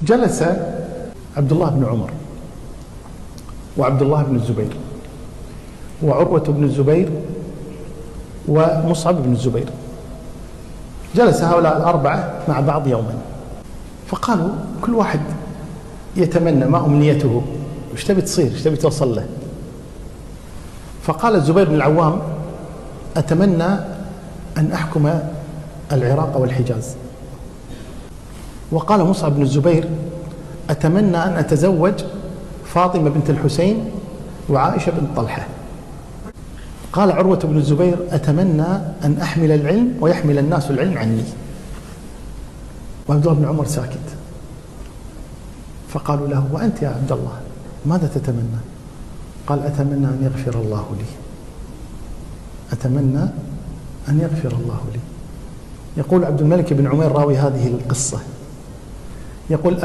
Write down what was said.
جلس عبد الله بن عمر وعبد الله بن الزبير وعروة بن الزبير ومصعب بن الزبير. جلس هؤلاء الأربعة مع بعض يوما، فقالوا كل واحد يتمنى ما أمنيته، وش تبي تصير، وش تبي توصل له. فقال الزبير بن العوام: أتمنى أن أحكم العراق والحجاز. وقال مصعب بن الزبير: أتمنى أن أتزوج فاطمة بنت الحسين وعائشة بنت طلحة. قال عروة بن الزبير: أتمنى أن أحمل العلم ويحمل الناس العلم عني. وعبد الله بن عمر ساكت. فقالوا له: وأنت يا عبد الله ماذا تتمنى؟ قال: أتمنى أن يغفر الله لي، أتمنى أن يغفر الله لي. يقول عبد الملك بن عمير راوي هذه القصة، يقول: